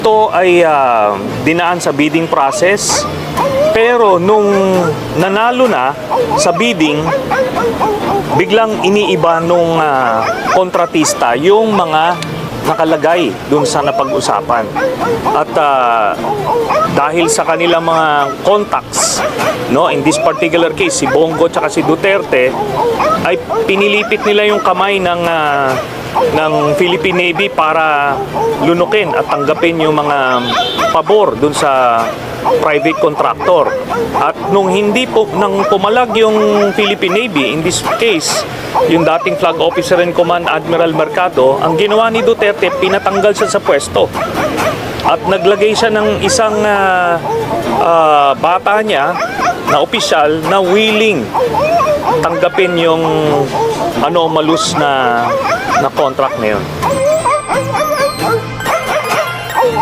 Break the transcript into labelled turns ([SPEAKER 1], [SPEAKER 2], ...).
[SPEAKER 1] ito ay dinaan sa bidding process. Pero nung nanalo na sa bidding, biglang iniiba nung kontratista yung mga nakalagay dun sa napag-usapan. At dahil sa kanilang mga contacts, no, in this particular case, si Bongo at si Duterte, ay pinilipit nila yung kamay ng Philippine Navy para lunukin at tanggapin yung mga pabor dun sa private contractor. At nung hindi po nang pumalag yung Philippine Navy, in this case yung dating flag officer in command Admiral Mercado, ang ginawa ni Duterte, pinatanggal siya sa pwesto at naglagay siya ng isang bata niya na opisyal na willing tanggapin yung anomalous na contract na yun.